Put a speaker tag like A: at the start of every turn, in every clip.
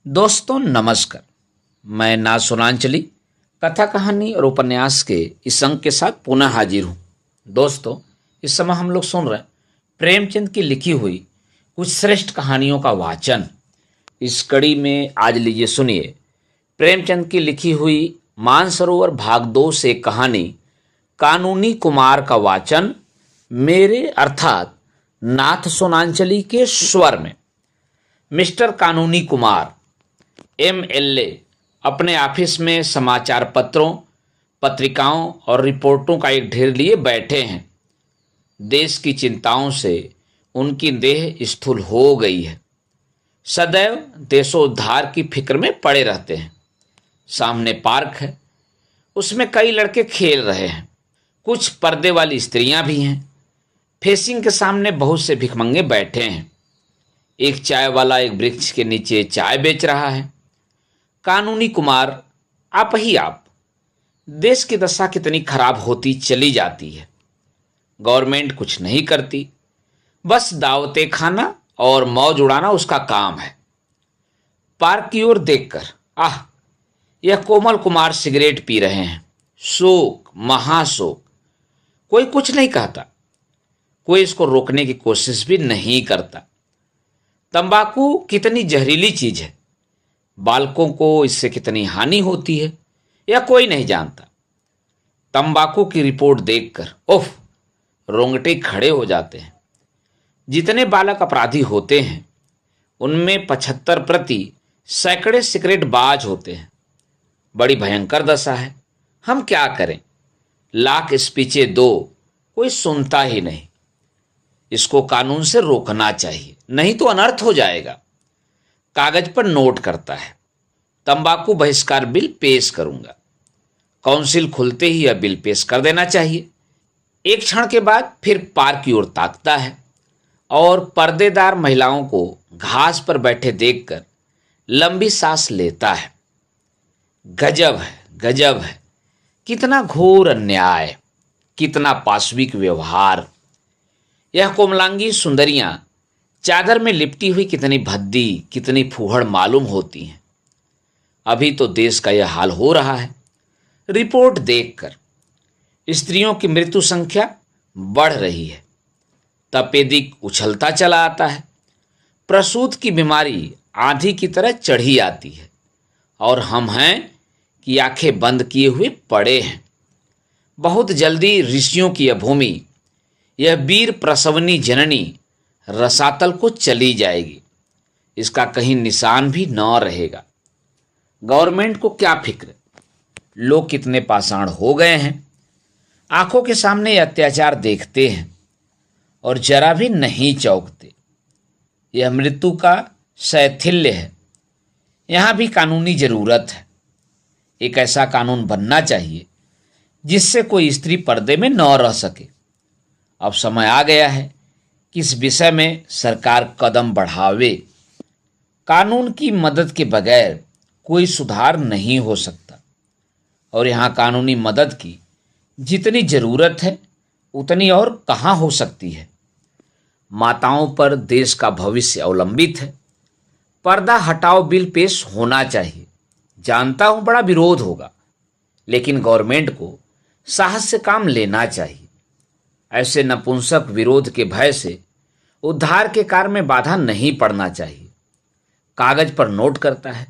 A: दोस्तों नमस्कार। मैं ना सोनांचली कथा कहानी और उपन्यास के इस अंक के साथ पुनः हाजिर हूँ। दोस्तों, इस समय हम लोग सुन रहे हैं प्रेमचंद की लिखी हुई कुछ श्रेष्ठ कहानियों का वाचन। इस कड़ी में आज लीजिए सुनिए प्रेमचंद की लिखी हुई मानसरोवर भाग 2 से कहानी कानूनी कुमार का वाचन मेरे अर्थात नाथ सोनांचली के स्वर में। मिस्टर कानूनी कुमार एमएलए अपने ऑफिस में समाचार पत्रों, पत्रिकाओं और रिपोर्टों का एक ढेर लिए बैठे हैं। देश की चिंताओं से उनकी देह स्थूल हो गई है। सदैव देशोद्धार की फिक्र में पड़े रहते हैं। सामने पार्क है, उसमें कई लड़के खेल रहे हैं। कुछ पर्दे वाली स्त्रियां भी हैं। फेसिंग के सामने बहुत से भिखमंगे बैठे हैं। एक चाय वाला एक वृक्ष के नीचे चाय बेच रहा है। कानूनी कुमार, आप ही आप। देश की दशा कितनी खराब होती चली जाती है। गवर्नमेंट कुछ नहीं करती, बस दावतें खाना और मौज उड़ाना उसका काम है। पार्क की ओर देखकर यह कोमल कुमार सिगरेट पी रहे हैं। शोक, महाशोक। कोई कुछ नहीं कहता, कोई इसको रोकने की कोशिश भी नहीं करता। तंबाकू कितनी जहरीली चीज है, बालकों को इससे कितनी हानि होती है यह कोई नहीं जानता। तंबाकू की रिपोर्ट देखकर रोंगटे खड़े हो जाते हैं। जितने बालक अपराधी होते हैं उनमें 75% सैकड़े सिगरेट बाज होते हैं। बड़ी भयंकर दशा है। हम क्या करें? लाख स्पीचें दो, कोई सुनता ही नहीं। इसको कानून से रोकना चाहिए, नहीं तो अनर्थ हो जाएगा। कागज पर नोट करता है, तंबाकू बहिष्कार बिल पेश करूंगा। काउंसिल खुलते ही यह बिल पेश कर देना चाहिए। एक क्षण के बाद फिर पार्क की ओर ताकता है और पर्देदार महिलाओं को घास पर बैठे देखकर लंबी सांस लेता है। गजब है, गजब है। कितना घोर अन्याय, कितना पाशविक व्यवहार। यह कोमलांगी सुंदरियां चादर में लिपटी हुई कितनी भद्दी, कितनी फूहड़ मालूम होती हैं। अभी तो देश का यह हाल हो रहा है। रिपोर्ट देखकर स्त्रियों की मृत्यु संख्या बढ़ रही है। तपेदिक उछलता चला आता है। प्रसूत की बीमारी आंधी की तरह चढ़ी आती है और हम हैं कि आंखें बंद किए हुए पड़े हैं। बहुत जल्दी ऋषियों की यह भूमि, यह वीर प्रसवनी जननी रसातल को चली जाएगी। इसका कहीं निशान भी न रहेगा। गवर्नमेंट को क्या फिक्र? लोग कितने पाषाण हो गए हैं। आंखों के सामने ये अत्याचार देखते हैं और जरा भी नहीं चौंकते। यह मृत्यु का शैथिल्य है। यहाँ भी कानूनी जरूरत है। एक ऐसा कानून बनना चाहिए जिससे कोई स्त्री पर्दे में न रह सके। अब समय आ गया है कि इस विषय में सरकार कदम बढ़ावे। कानून की मदद के बगैर कोई सुधार नहीं हो सकता और यहाँ कानूनी मदद की जितनी जरूरत है उतनी और कहाँ हो सकती है। माताओं पर देश का भविष्य अवलंबित है। पर्दा हटाओ बिल पेश होना चाहिए। जानता हूँ बड़ा विरोध होगा, लेकिन गवर्नमेंट को साहस से काम लेना चाहिए। ऐसे नपुंसक विरोध के भय से उद्धार के कार्य में बाधा नहीं पड़ना चाहिए। कागज पर नोट करता है,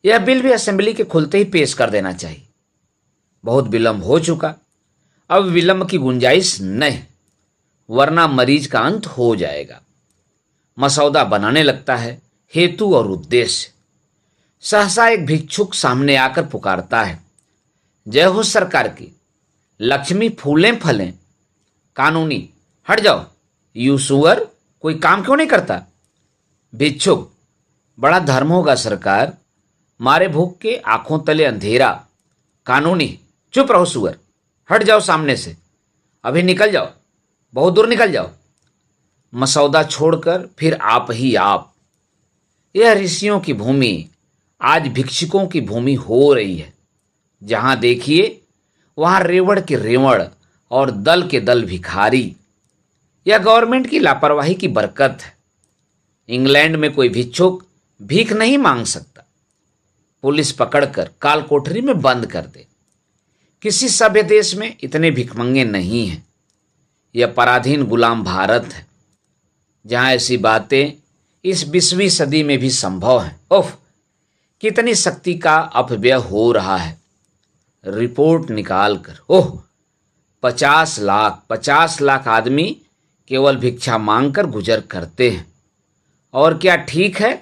A: यह बिल भी असेंबली के खुलते ही पेश कर देना चाहिए। बहुत विलंब हो चुका, अब विलंब की गुंजाइश नहीं, वरना मरीज का अंत हो जाएगा। मसौदा बनाने लगता है, हेतु और उद्देश्य। सहसा एक भिक्षुक सामने आकर पुकारता है, जय हो सरकार की, लक्ष्मी फूलें फलें। कानूनी, हट जाओ। यू सुअर, कोई काम क्यों नहीं करता? भिक्षुक, बड़ा धर्म होगा सरकार, मारे भूख के आंखों तले अंधेरा। कानूनी, चुप रहो सुअर, हट जाओ सामने से, अभी निकल जाओ, बहुत दूर निकल जाओ। मसौदा छोड़कर फिर आप ही आप। यह ऋषियों की भूमि आज भिक्षुकों की भूमि हो रही है। जहां देखिए वहां रेवड़ के रेवड़ और दल के दल भिखारी। यह गवर्नमेंट की लापरवाही की बरकत है। इंग्लैंड में कोई भिक्षुक भीख नहीं मांग सकता, पुलिस पकड़कर काल कोठरी में बंद कर दे। किसी सभ्य देश में इतने भिखमंगे नहीं हैं। यह पराधीन गुलाम भारत है, जहां ऐसी बातें इस 20वीं सदी में भी संभव है। उफ, कितनी शक्ति का अपव्यय हो रहा है। रिपोर्ट निकाल कर, ओह, 50 लाख आदमी केवल भिक्षा मांगकर गुजर करते हैं। और क्या ठीक है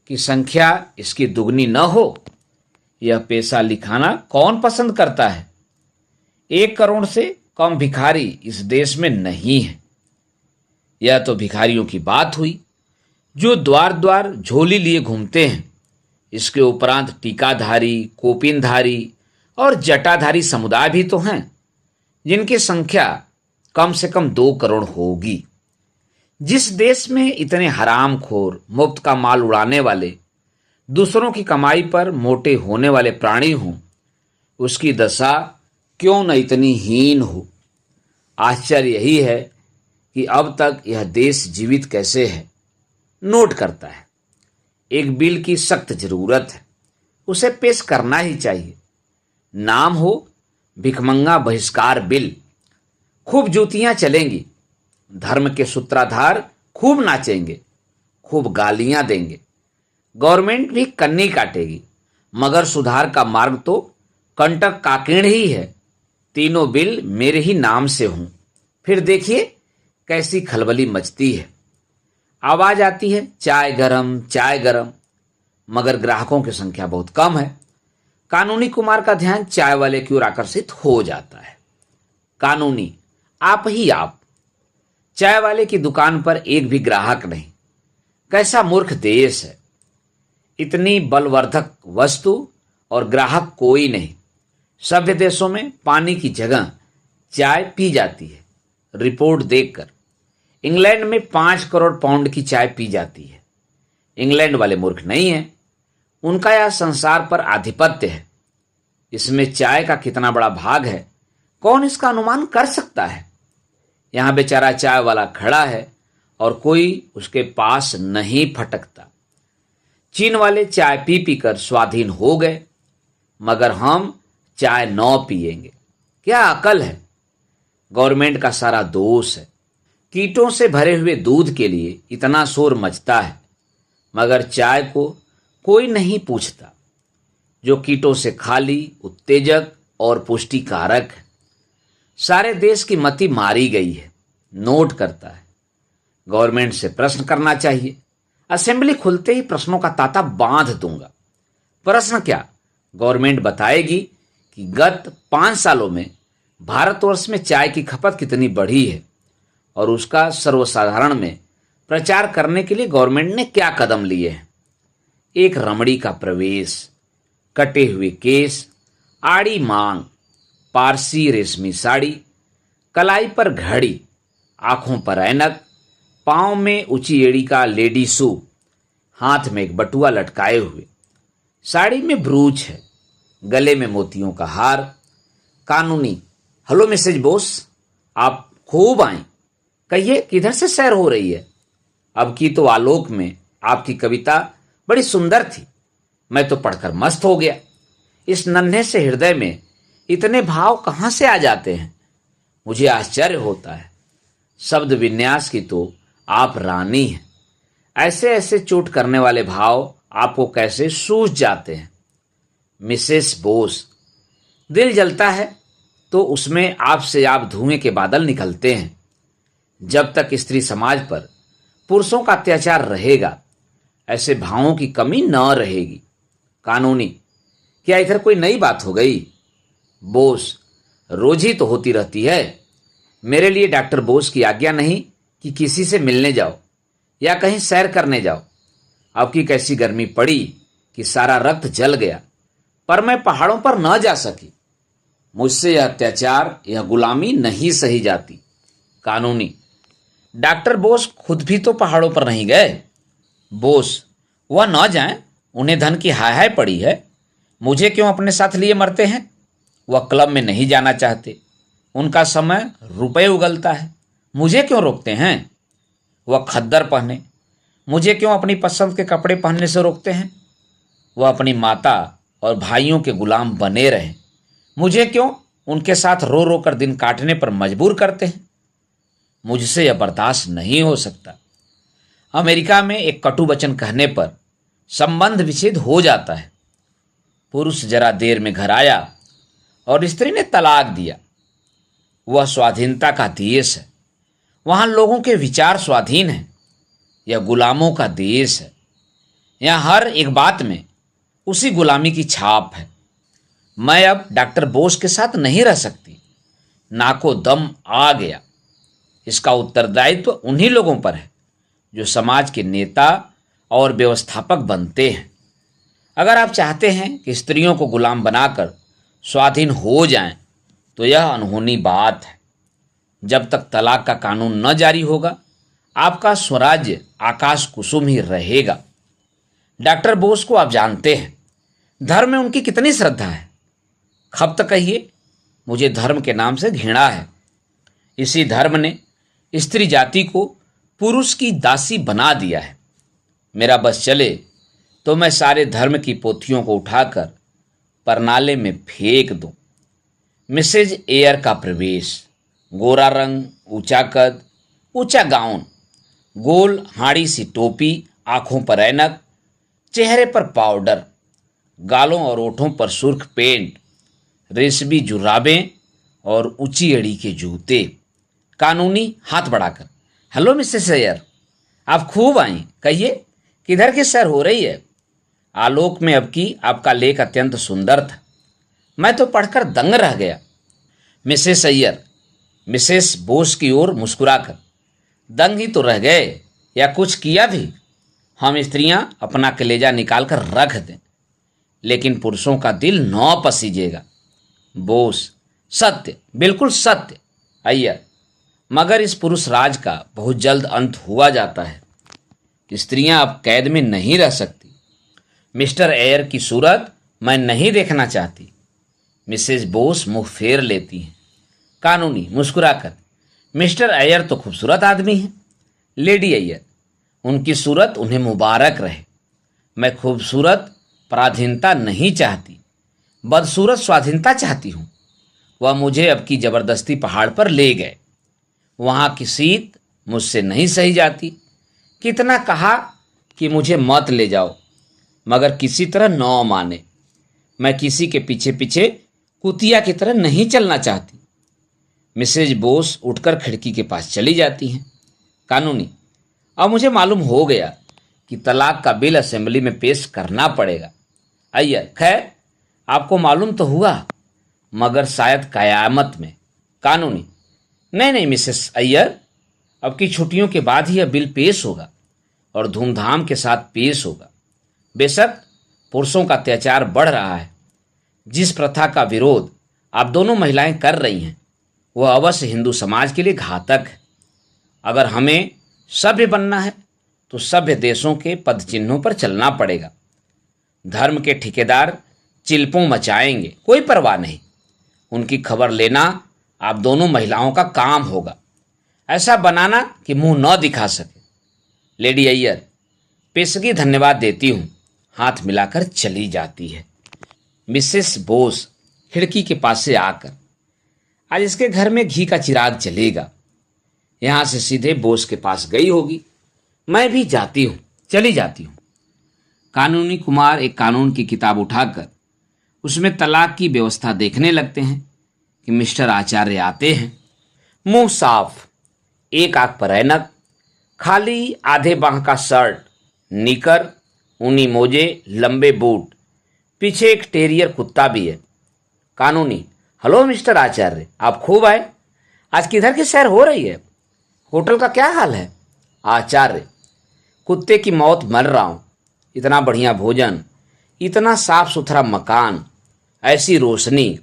A: कि संख्या इसकी दुगनी न हो? यह पैसा लिखाना कौन पसंद करता है? 1 करोड़ से कम भिखारी इस देश में नहीं है। यह तो भिखारियों की बात हुई जो द्वार द्वार झोली लिए घूमते हैं। इसके उपरांत टीकाधारी, कोपिनधारी और जटाधारी समुदाय भी तो हैं, जिनकी संख्या कम से कम 2 करोड़ होगी। जिस देश में इतने हरामखोर, मुफ्त का माल उड़ाने वाले, दूसरों की कमाई पर मोटे होने वाले प्राणी हों, उसकी दशा क्यों न इतनी हीन हो। आश्चर्य यही है कि अब तक यह देश जीवित कैसे है। नोट करता है, एक बिल की सख्त जरूरत है, उसे पेश करना ही चाहिए। नाम हो भिखमंगा बहिष्कार बिल। खूब जूतियां चलेंगी, धर्म के सूत्राधार खूब नाचेंगे, खूब गालियां देंगे, गवर्नमेंट भी कन्नी काटेगी, मगर सुधार का मार्ग तो कंटक काकीण ही है। तीनों बिल मेरे ही नाम से हों, फिर देखिए कैसी खलबली मचती है। आवाज आती है, चाय गरम, चाय गरम, मगर ग्राहकों की संख्या बहुत कम है। कानूनी कुमार का ध्यान चाय वाले की ओर आकर्षित हो जाता है। कानूनी, आप ही आप। चाय वाले की दुकान पर एक भी ग्राहक नहीं। कैसा मूर्ख देश है। इतनी बलवर्धक वस्तु और ग्राहक कोई नहीं। सभ्य देशों में पानी की जगह चाय पी जाती है। रिपोर्ट देखकर इंग्लैंड में 5 करोड़ पाउंड की चाय पी जाती है। इंग्लैंड वाले मूर्ख नहीं हैं, उनका यह संसार पर आधिपत्य है। इसमें चाय का कितना बड़ा भाग है, कौन इसका अनुमान कर सकता है। यहां बेचारा चाय वाला खड़ा है और कोई उसके पास नहीं फटकता। चीन वाले चाय पी पीकर स्वाधीन हो गए, मगर हम चाय न पिएंगे। क्या अकल है। गवर्नमेंट का सारा दोष है। कीटों से भरे हुए दूध के लिए इतना शोर मचता है, मगर चाय को कोई नहीं पूछता, जो कीटों से खाली, उत्तेजक और पुष्टिकारक है। सारे देश की मति मारी गई है। नोट करता है, गवर्नमेंट से प्रश्न करना चाहिए। असेंबली खुलते ही प्रश्नों का तांता बांध दूंगा। प्रश्न क्या, गवर्नमेंट बताएगी कि गत 5 सालों में भारतवर्ष में चाय की खपत कितनी बढ़ी है और उसका सर्वसाधारण में प्रचार करने के लिए गवर्नमेंट ने क्या कदम लिए हैं। एक रमणी का प्रवेश, कटे हुए केस, आड़ी मांग, पारसी रेशमी साड़ी, कलाई पर घड़ी, आंखों पर ऐनक, पांव में ऊंची एड़ी का लेडी शू, हाथ में एक बटुआ लटकाए हुए, साड़ी में ब्रूच है, गले में मोतियों का हार। कानूनी, हेलो मिसेज बोस, आप खूब आए। कहिए किधर से सैर हो रही है। अब की तो आलोक में आपकी कविता बड़ी सुंदर थी, मैं तो पढ़कर मस्त हो गया। इस नन्हे से हृदय में इतने भाव कहां से आ जाते हैं, मुझे आश्चर्य होता है। शब्द विन्यास की तो आप रानी हैं। ऐसे ऐसे चोट करने वाले भाव आपको कैसे सूझ जाते हैं। मिसेस बोस, दिल जलता है तो उसमें आपसे आप धुएं के बादल निकलते हैं। जब तक स्त्री समाज पर पुरुषों का अत्याचार रहेगा, ऐसे भावों की कमी न रहेगी। कानूनी, क्या इधर कोई नई बात हो गई। बोस, रोज ही तो होती रहती है। मेरे लिए डॉक्टर बोस की आज्ञा नहीं कि किसी से मिलने जाओ या कहीं सैर करने जाओ। अब की कैसी गर्मी पड़ी कि सारा रक्त जल गया, पर मैं पहाड़ों पर न जा सकी। मुझसे यह अत्याचार, यह गुलामी नहीं सही जाती। कानूनी, डॉक्टर बोस खुद भी तो पहाड़ों पर नहीं गए। बोस, वह न जाएं, उन्हें धन की हाय हाय पड़ी है। मुझे क्यों अपने साथ लिए मरते हैं। वह क्लब में नहीं जाना चाहते, उनका समय रुपए उगलता है। मुझे क्यों रोकते हैं। वह खद्दर पहने, मुझे क्यों अपनी पसंद के कपड़े पहनने से रोकते हैं? वह अपनी माता और भाइयों के गुलाम बने रहे, मुझे क्यों उनके साथ रो रो कर दिन काटने पर मजबूर करते हैं? मुझसे यह बर्दाश्त नहीं हो सकता। अमेरिका में एक कटु वचन कहने पर संबंध विच्छेद हो जाता है। पुरुष जरा देर में घर आया और स्त्री ने तलाक दिया। वह स्वाधीनता का देश है, वहां लोगों के विचार स्वाधीन हैं। यह गुलामों का देश है, यहाँ हर एक बात में उसी गुलामी की छाप है। मैं अब डॉक्टर बोस के साथ नहीं रह सकती, नाको दम आ गया। इसका उत्तरदायित्व उन्हीं लोगों पर है जो समाज के नेता और व्यवस्थापक बनते हैं। अगर आप चाहते हैं कि स्त्रियों को गुलाम बनाकर स्वाधीन हो जाएं, तो यह अनहोनी बात है। जब तक तलाक का कानून न जारी होगा, आपका स्वराज्य आकाश कुसुम ही रहेगा। डॉक्टर बोस को आप जानते हैं, धर्म में उनकी कितनी श्रद्धा है। खप्त कहिए, मुझे धर्म के नाम से घृणा है। इसी धर्म ने स्त्री जाति को पुरुष की दासी बना दिया है। मेरा बस चले तो मैं सारे धर्म की पोथियों को उठाकर परनाले में फेंक दूं। मिसेज एयर का प्रवेश, गोरा रंग, ऊंचा कद, ऊंचा गाउन, गोल हाड़ी सी टोपी, आंखों पर ऐनक, चेहरे पर पाउडर, गालों और ओठों पर सुर्ख पेंट, रेशमी जुराबें और ऊंची एड़ी के जूते। कानूनी हाथ बढ़ाकर, हेलो मिसेस एयर, आप खूब आई। कहिए, किधर की सैर हो रही है? आलोक में अब की आपका लेख अत्यंत सुंदर था, मैं तो पढ़कर दंग रह गया। मिसेस अय्यर मिसेस बोस की ओर मुस्कुराकर, दंग ही तो रह गए या कुछ किया भी? हम स्त्रियां अपना कलेजा निकाल कर रख दें, लेकिन पुरुषों का दिल नौ पसीजेगा। बोस, सत्य, बिल्कुल सत्य। अय्यर, मगर इस पुरुष राज का बहुत जल्द अंत हुआ जाता है। स्त्रियां अब कैद में नहीं रह सकती। मिस्टर एयर की सूरत मैं नहीं देखना चाहती। मिसेस बोस मुंह फेर लेती हैं। कानूनी मुस्कुराकर, मिस्टर एयर तो खूबसूरत आदमी हैं। लेडी एयर, उनकी सूरत उन्हें मुबारक रहे। मैं खूबसूरत पराधीनता नहीं चाहती, बदसूरत स्वाधीनता चाहती हूँ। वह मुझे अब की जबरदस्ती पहाड़ पर ले गए। वहाँ की शीत मुझसे नहीं सही जाती। कितना कहा कि मुझे मत ले जाओ, मगर किसी तरह न माने। मैं किसी के पीछे पीछे कुतिया की तरह नहीं चलना चाहती। मिसेज बोस उठकर खिड़की के पास चली जाती हैं। कानूनी, अब मुझे मालूम हो गया कि तलाक का बिल असेंबली में पेश करना पड़ेगा। अय्यर, खैर आपको मालूम तो हुआ, मगर शायद कयामत में। कानूनी, नहीं नहीं मिसेस अय्यर, अब की छुट्टियों के बाद ही यह बिल पेश होगा और धूमधाम के साथ पेश होगा। बेशक पुरुषों का अत्याचार बढ़ रहा है। जिस प्रथा का विरोध आप दोनों महिलाएं कर रही हैं, वह अवश्य हिंदू समाज के लिए घातक है। अगर हमें सभ्य बनना है तो सभ्य देशों के पद चिन्हों पर चलना पड़ेगा। धर्म के ठेकेदार चिल्पों मचाएंगे, कोई परवाह नहीं। उनकी खबर लेना आप दोनों महिलाओं का काम होगा। ऐसा बनाना कि मुंह न दिखा सके। लेडी अय्यर, पेशगी धन्यवाद देती हूँ। हाथ मिलाकर चली जाती है। मिसेस बोस खिड़की के पास से आकर, आज इसके घर में घी का चिराग जलेगा। यहाँ से सीधे बोस के पास गई होगी। मैं भी जाती हूँ, चली जाती हूँ। कानूनी कुमार एक कानून की किताब उठाकर उसमें तलाक की व्यवस्था देखने लगते हैं कि मिस्टर आचार्य आते हैं। मुंह साफ, एक आंख पर ऐनक, खाली आधे बांह का शर्ट, निकर, ऊनी मोजे, लंबे बूट, पीछे एक टेरियर कुत्ता भी है। कानूनी, हेलो मिस्टर आचार्य, आप खूब आए। आज किधर की सैर हो रही है? होटल का क्या हाल है? आचार्य, कुत्ते की मौत मर रहा हूँ। इतना बढ़िया भोजन, इतना साफ सुथरा मकान, ऐसी रोशनी,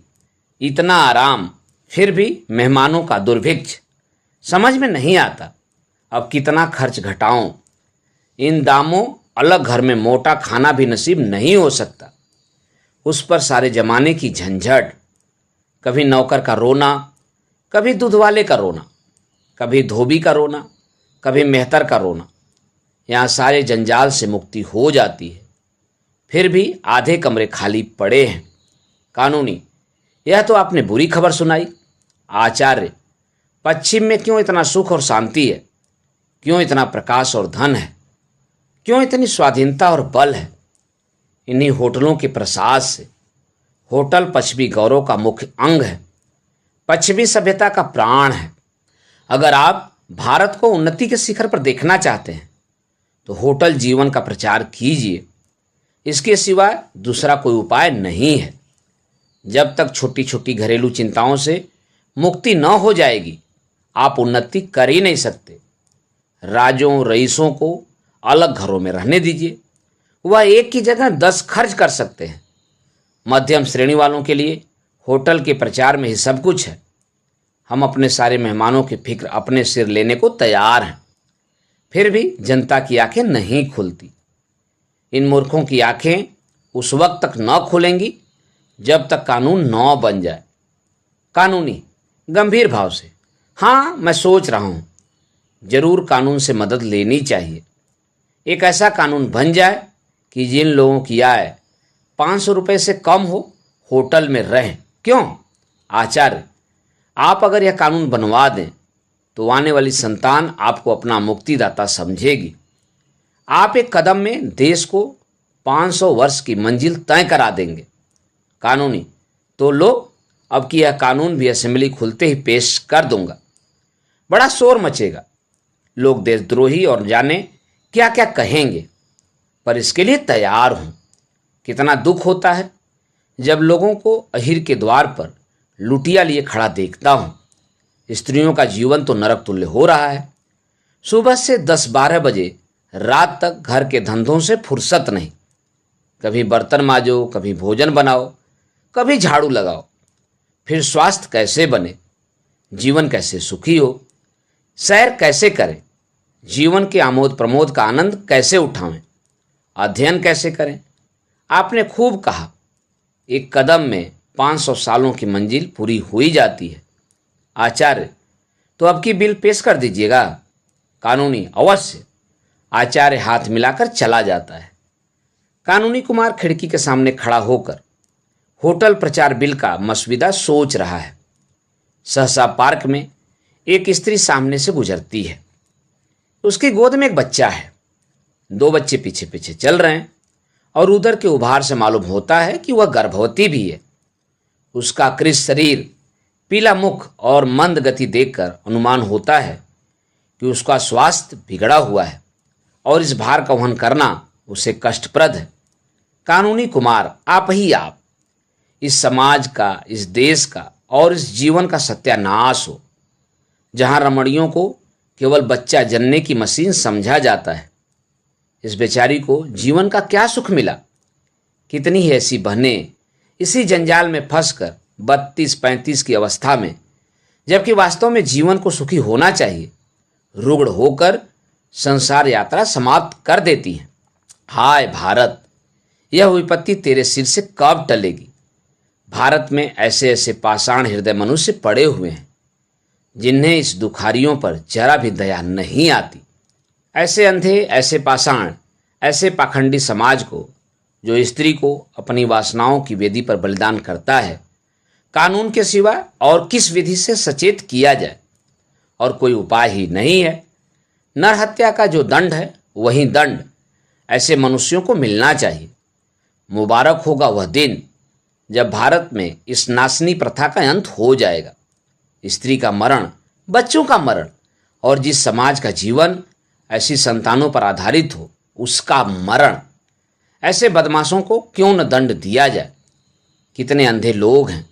A: इतना आराम, फिर भी मेहमानों का दुर्भिक्ष। समझ में नहीं आता अब कितना खर्च घटाऊं। इन दामों अलग घर में मोटा खाना भी नसीब नहीं हो सकता। उस पर सारे जमाने की झंझट, कभी नौकर का रोना, कभी दूध वाले का रोना, कभी धोबी का रोना, कभी मेहतर का रोना। यहाँ सारे जंजाल से मुक्ति हो जाती है। फिर भी आधे कमरे खाली पड़े हैं। कानूनी: यह तो आपने बुरी खबर सुनाई। आचार्य: पश्चिम में क्यों इतना सुख और शांति है? क्यों इतना प्रकाश और धन है? क्यों इतनी स्वाधीनता और बल है? इन्हीं होटलों के प्रसाद से। होटल पश्चिमी गौरव का मुख्य अंग है, पश्चिमी सभ्यता का प्राण है। अगर आप भारत को उन्नति के शिखर पर देखना चाहते हैं तो होटल जीवन का प्रचार कीजिए। इसके सिवाय दूसरा कोई उपाय नहीं है। जब तक छोटी छोटी घरेलू चिंताओं से मुक्ति न हो जाएगी, आप उन्नति कर ही नहीं सकते। राजों रईसों को अलग घरों में रहने दीजिए, वह एक की जगह 10 खर्च कर सकते हैं। मध्यम श्रेणी वालों के लिए होटल के प्रचार में ही सब कुछ है। हम अपने सारे मेहमानों की फिक्र अपने सिर लेने को तैयार हैं। फिर भी जनता की आंखें नहीं खुलती। इन मूर्खों की आंखें उस वक्त तक न खुलेंगी जब तक कानून न बन जाए। कानूनी गंभीर भाव से: हाँ, मैं सोच रहा हूँ। जरूर कानून से मदद लेनी चाहिए। एक ऐसा कानून बन जाए कि जिन लोगों की आय 500 रुपये से कम हो होटल में रहें। क्यों? आचार्य: आप अगर यह कानून बनवा दें तो आने वाली संतान आपको अपना मुक्तिदाता समझेगी। आप एक कदम में देश को 500 वर्ष की मंजिल तय करा देंगे। कानूनी: तो लो, अब कि यह कानून भी असेंबली खुलते ही पेश कर दूंगा। बड़ा शोर मचेगा, लोग देशद्रोही और जाने क्या क्या कहेंगे, पर इसके लिए तैयार हूं। कितना दुख होता है जब लोगों को अहीर के द्वार पर लुटिया लिए खड़ा देखता हूं। स्त्रियों का जीवन तो नरक तुल्य हो रहा है। सुबह से 10-12 बजे रात तक घर के धंधों से फुर्सत नहीं। कभी बर्तन मांजो, कभी भोजन बनाओ, कभी झाड़ू लगाओ। फिर स्वास्थ्य कैसे बने? जीवन कैसे सुखी हो? सैर कैसे करें? जीवन के आमोद प्रमोद का आनंद कैसे उठावें? अध्ययन कैसे करें? आपने खूब कहा, एक कदम में 500 सालों की मंजिल पूरी हो ही जाती है। आचार्य: तो अब की बिल पेश कर दीजिएगा। कानूनी: अवश्य। आचार्य हाथ मिलाकर चला जाता है। कानूनी कुमार खिड़की के सामने खड़ा होकर होटल प्रचार बिल का मसविदा सोच रहा है। सहसा पार्क में एक स्त्री सामने से गुजरती है। उसकी गोद में एक बच्चा है। 2 बच्चे पीछे पीछे चल रहे हैं और उधर के उभार से मालूम होता है कि वह गर्भवती भी है। उसका कृश शरीर, पीला मुख और मंद गति देखकर अनुमान होता है कि उसका स्वास्थ्य बिगड़ा हुआ है और इस भार का वहन करना उसे कष्टप्रद है। कानूनी कुमार, आप ही आप इस समाज का, इस देश का और इस जीवन का सत्यानाश हो, जहां रमणियों को केवल बच्चा जनने की मशीन समझा जाता है। इस बेचारी को जीवन का क्या सुख मिला? कितनी ही ऐसी बहनें इसी जंजाल में फंसकर 32-35 की अवस्था में, जबकि वास्तव में जीवन को सुखी होना चाहिए, रुग्ण होकर संसार यात्रा समाप्त कर देती हैं। हाय भारत, यह विपत्ति तेरे सिर से कब टलेगी? भारत में ऐसे ऐसे पाषाण हृदय मनुष्य पड़े हुए हैं जिन्हें इस दुखारियों पर जरा भी दया नहीं आती। ऐसे अंधे, ऐसे पाषाण, ऐसे पाखंडी समाज को, जो स्त्री को अपनी वासनाओं की वेदी पर बलिदान करता है, कानून के सिवा और किस विधि से सचेत किया जाए? और कोई उपाय ही नहीं है। नर हत्या का जो दंड है वही दंड ऐसे मनुष्यों को मिलना चाहिए। मुबारक होगा वह दिन जब भारत में इस नासनी प्रथा का अंत हो जाएगा। स्त्री का मरण, बच्चों का मरण और जिस समाज का जीवन ऐसी संतानों पर आधारित हो उसका मरण, ऐसे बदमाशों को क्यों न दंड दिया जाए? कितने अंधे लोग हैं।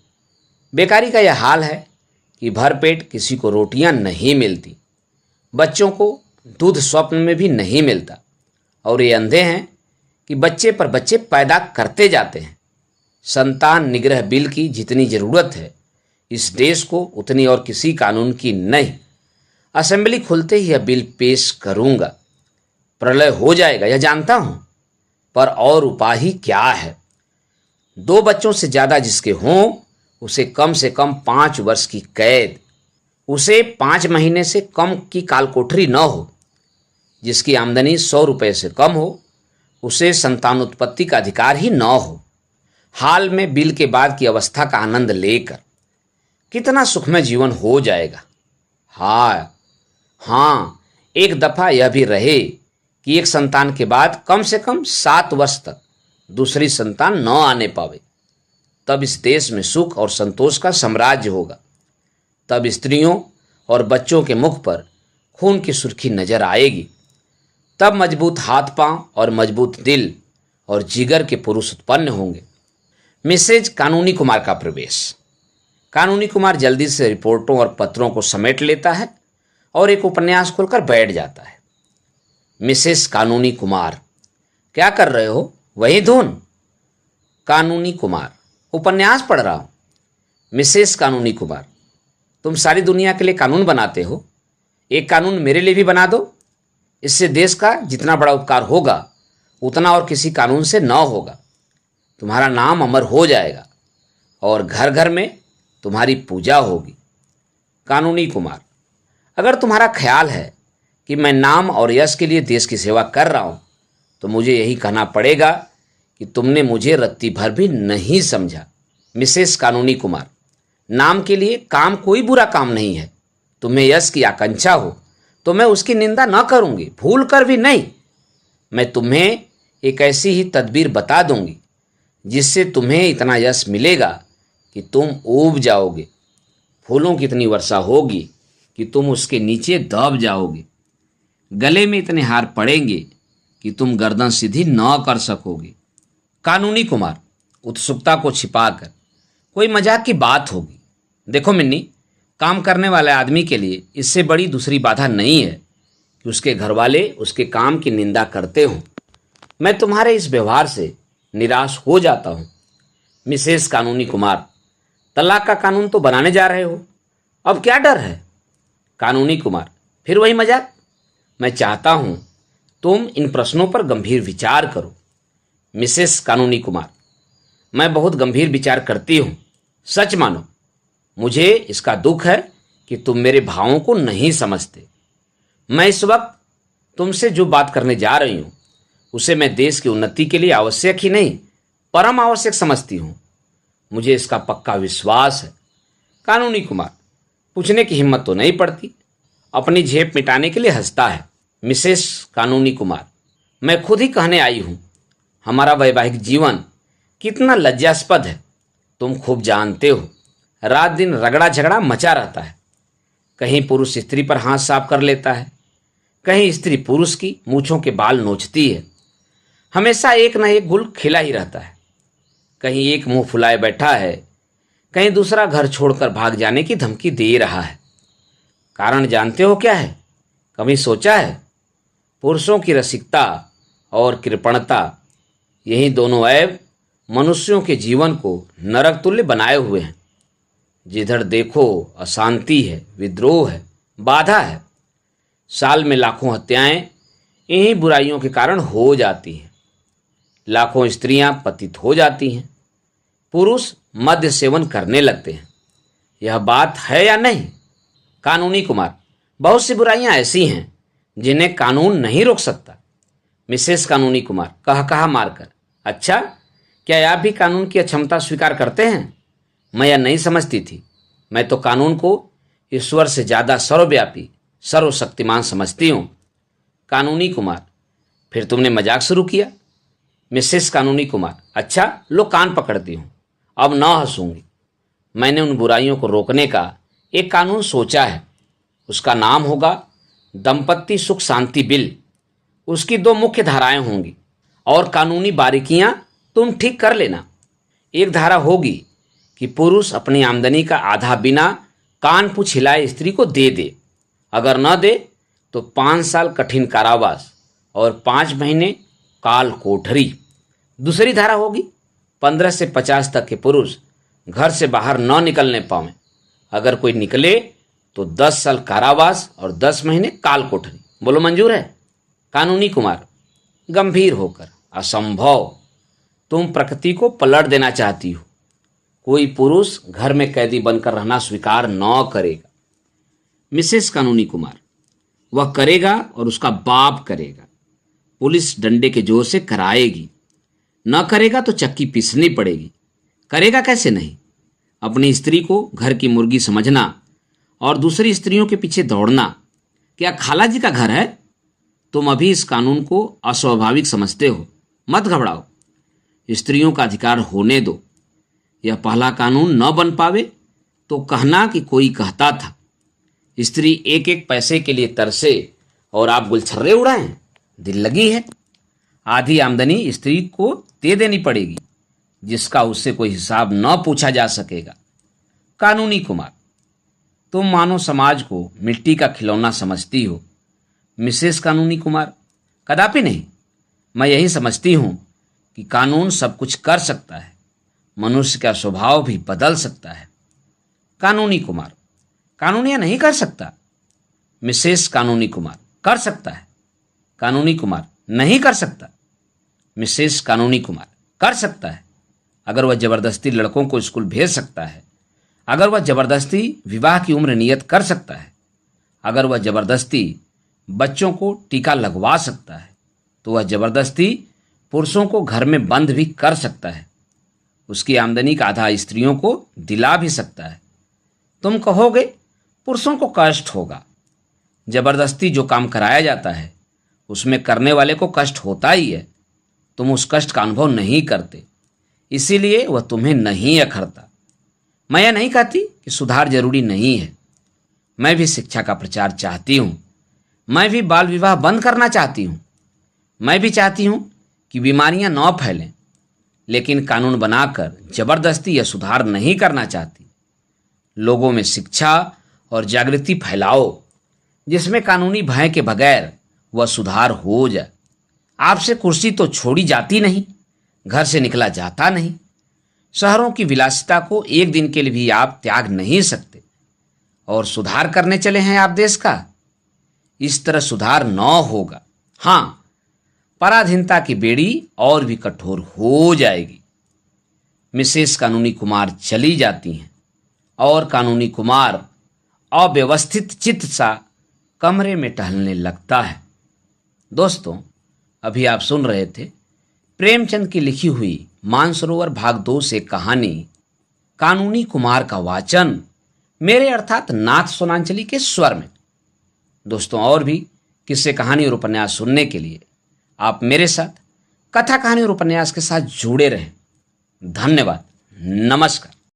A: बेकारी का यह हाल है कि भरपेट किसी को रोटियां नहीं मिलती, बच्चों को दूध स्वप्न में भी नहीं मिलता, और ये अंधे हैं कि बच्चे पर बच्चे पैदा करते जाते हैं। संतान निग्रह बिल की जितनी जरूरत है इस देश को, उतनी और किसी कानून की नहीं। असेंबली खुलते ही यह बिल पेश करूंगा। प्रलय हो जाएगा यह जानता हूं, पर और उपाय ही क्या है? 2 बच्चों से ज्यादा जिसके हों उसे कम से कम 5 वर्ष की कैद, उसे 5 महीने से कम की काल कोठरी न हो। जिसकी आमदनी 100 रुपये से कम हो, उसे संतानोत्पत्ति का अधिकार ही न हो। हाल में बिल के बाद की अवस्था का आनंद लेकर कितना सुखमय जीवन हो जाएगा। हाँ, एक दफा यह भी रहे कि एक संतान के बाद कम से कम 7 वर्ष तक दूसरी संतान न आने पावे, तब इस देश में सुख और संतोष का साम्राज्य होगा। तब स्त्रियों और बच्चों के मुख पर खून की सुर्खी नजर आएगी। तब मजबूत हाथ पांव और मजबूत दिल और जिगर के पुरुष उत्पन्न होंगे। मिसेज कानूनी कुमार का प्रवेश। कानूनी कुमार जल्दी से रिपोर्टों और पत्रों को समेट लेता है और एक उपन्यास खोलकर बैठ जाता है। मिसेस कानूनी कुमार, क्या कर रहे हो? वही धुन। कानूनी कुमार, उपन्यास पढ़ रहा हूं। मिसेस कानूनी कुमार, तुम सारी दुनिया के लिए कानून बनाते हो, एक कानून मेरे लिए भी बना दो। इससे देश का जितना बड़ा उपकार होगा उतना और किसी कानून से न होगा। तुम्हारा नाम अमर हो जाएगा और घर घर में तुम्हारी पूजा होगी। कानूनी कुमार, अगर तुम्हारा ख्याल है कि मैं नाम और यश के लिए देश की सेवा कर रहा हूं, तो मुझे यही कहना पड़ेगा कि तुमने मुझे रत्ती भर भी नहीं समझा। मिसेस कानूनी कुमार, नाम के लिए काम कोई बुरा काम नहीं है। तुम्हें यश की आकांक्षा हो तो मैं उसकी निंदा न करूंगी, भूल कर भी नहीं। मैं तुम्हें एक ऐसी ही तदबीर बता दूंगी जिससे तुम्हें इतना यश मिलेगा कि तुम ऊब जाओगे। फूलों की इतनी वर्षा होगी कि तुम उसके नीचे दब जाओगे। गले में इतने हार पड़ेंगे कि तुम गर्दन सीधी न कर सकोगे। कानूनी कुमार, उत्सुकता को छिपाकर, कोई मजाक की बात होगी। देखो मिन्नी, काम करने वाले आदमी के लिए इससे बड़ी दूसरी बाधा नहीं है कि उसके घर वाले उसके काम की निंदा करते हों। मैं तुम्हारे इस व्यवहार से निराश हो जाता हूं। मिसेस कानूनी कुमार, तलाक का कानून तो बनाने जा रहे हो, अब क्या डर है? कानूनी कुमार, फिर वही मजाक। मैं चाहता हूं तुम इन प्रश्नों पर गंभीर विचार करो। मिसेस कानूनी कुमार, मैं बहुत गंभीर विचार करती हूं। सच मानो, मुझे इसका दुख है कि तुम मेरे भावों को नहीं समझते। मैं इस वक्त तुमसे जो बात करने जा रही हूं उसे मैं देश की उन्नति के लिए आवश्यक ही नहीं, परम आवश्यक समझती हूं। मुझे इसका पक्का विश्वास है। कानूनी कुमार, पूछने की हिम्मत तो नहीं पड़ती, अपनी झेप मिटाने के लिए हंसता है। मिसेस कानूनी कुमार, मैं खुद ही कहने आई हूं, हमारा वैवाहिक जीवन कितना लज्जास्पद है। तुम खूब जानते हो, रात दिन रगड़ा झगड़ा मचा रहता है। कहीं पुरुष स्त्री पर हाथ साफ कर लेता है, कहीं स्त्री पुरुष की मूंछों के बाल नोचती है। हमेशा एक न एक गुल खिला ही रहता है। कहीं एक मुंह फुलाए बैठा है, कहीं दूसरा घर छोड़कर भाग जाने की धमकी दे रहा है। कारण जानते हो क्या है? कभी सोचा है? पुरुषों की रसिकता और कृपणता, यही दोनों ऐब मनुष्यों के जीवन को नरक तुल्य बनाए हुए हैं। जिधर देखो अशांति है, विद्रोह है, बाधा है। साल में लाखों हत्याएं इन्हीं बुराइयों के कारण हो जाती हैं। लाखों स्त्रियां पतित हो जाती हैं। पुरुष मद्य सेवन करने लगते हैं। यह बात है या नहीं? कानूनी कुमार, बहुत सी बुराइयां ऐसी हैं जिन्हें कानून नहीं रोक सकता। मिसेस कानूनी कुमार, कहा मारकर, अच्छा, क्या आप भी कानून की अक्षमता स्वीकार करते हैं? मैं यह नहीं समझती थी। मैं तो कानून को ईश्वर से ज़्यादा सर्वव्यापी, सर्वशक्तिमान समझती हूँ। कानूनी कुमार, फिर तुमने मजाक शुरू किया। मिसेस कानूनी कुमार, अच्छा लो, कान पकड़ती हूँ, अब न हंसूंगी। मैंने उन बुराइयों को रोकने का एक कानून सोचा है। उसका नाम होगा दंपत्ति सुख शांति बिल। उसकी 2 मुख्य धाराएं होंगी और कानूनी बारीकियां तुम ठीक कर लेना। एक धारा होगी कि पुरुष अपनी आमदनी का आधा बिना कान पूछ हिलाए स्त्री को दे दे। अगर न दे तो 5 साल कठिन कारावास और 5 महीने काल कोठरी। दूसरी धारा होगी 15 से 50 तक के पुरुष घर से बाहर न निकलने पावे। अगर कोई निकले तो 10 साल कारावास और 10 महीने काल कोठरी। बोलो मंजूर है? कानूनी कुमार, गंभीर होकर, असंभव, तुम प्रकृति को पलट देना चाहती हो। कोई पुरुष घर में कैदी बनकर रहना स्वीकार न करेगा। मिसेस कानूनी कुमार, वह करेगा और उसका बाप करेगा। पुलिस डंडे के जोर से कराएगी, न करेगा तो चक्की पीसनी पड़ेगी। करेगा कैसे नहीं? अपनी स्त्री को घर की मुर्गी समझना और दूसरी स्त्रियों के पीछे दौड़ना क्या खाला जी का घर है? तुम अभी इस कानून को अस्वाभाविक समझते हो। मत घबराओ, स्त्रियों का अधिकार होने दो। यह पहला कानून न बन पावे तो कहना कि कोई कहता था। स्त्री एक एक पैसे के लिए तरसे और आप गुलछर्रे उड़ाएं। दिल लगी है। आधी आमदनी स्त्री को दे देनी पड़ेगी, जिसका उससे कोई हिसाब न पूछा जा सकेगा। कानूनी कुमार, तुम मानो समाज को मिट्टी का खिलौना समझती हो। मिसेस कानूनी कुमार, कदापि नहीं। मैं यही समझती हूं कि कानून सब कुछ कर सकता है, मनुष्य का स्वभाव भी बदल सकता है। कानूनी कुमार, कानून यह नहीं कर सकता। मिसेस कानूनी कुमार, कर सकता है। कानूनी कुमार, नहीं कर सकता। मिसेस कानूनी कुमार, कर सकता है। अगर वह जबरदस्ती लड़कों को स्कूल भेज सकता है, अगर वह जबरदस्ती विवाह की उम्र नियत कर सकता है, अगर वह जबरदस्ती बच्चों को टीका लगवा सकता है, तो वह जबरदस्ती पुरुषों को घर में बंद भी कर सकता है। उसकी आमदनी का आधा स्त्रियों को दिला भी सकता है। तुम कहोगे पुरुषों को कष्ट होगा। जबरदस्ती जो काम कराया जाता है उसमें करने वाले को कष्ट होता ही है। तुम उस कष्ट का अनुभव नहीं करते, इसीलिए वह तुम्हें नहीं अखरता। मैं यह नहीं कहती कि सुधार जरूरी नहीं है। मैं भी शिक्षा का प्रचार चाहती हूँ। मैं भी बाल विवाह बंद करना चाहती हूँ। मैं भी चाहती हूँ कि बीमारियां न फैलें, लेकिन कानून बनाकर जबरदस्ती यह सुधार नहीं करना चाहती। लोगों में शिक्षा और जागृति फैलाओ, जिसमें कानूनी भय के बगैर वह सुधार हो जाए। आपसे कुर्सी तो छोड़ी जाती नहीं, घर से निकला जाता नहीं। शहरों की विलासिता को एक दिन के लिए भी आप त्याग नहीं सकते, और सुधार करने चले हैं आप देश का। इस तरह सुधार न होगा। हाँ, पराधीनता की बेड़ी और भी कठोर हो जाएगी। मिसेस कानूनी कुमार चली जाती हैं और कानूनी कुमार अव्यवस्थित चित्त सा कमरे में टहलने लगता है। दोस्तों, अभी आप सुन रहे थे प्रेमचंद की लिखी हुई मानसरोवर भाग 2 से कहानी कानूनी कुमार का वाचन मेरे अर्थात नाथ सोनांचली के स्वर में। दोस्तों, और भी किस्से, कहानी और उपन्यास सुनने के लिए आप मेरे साथ कथा, कहानी और उपन्यास के साथ जुड़े रहें। धन्यवाद। नमस्कार।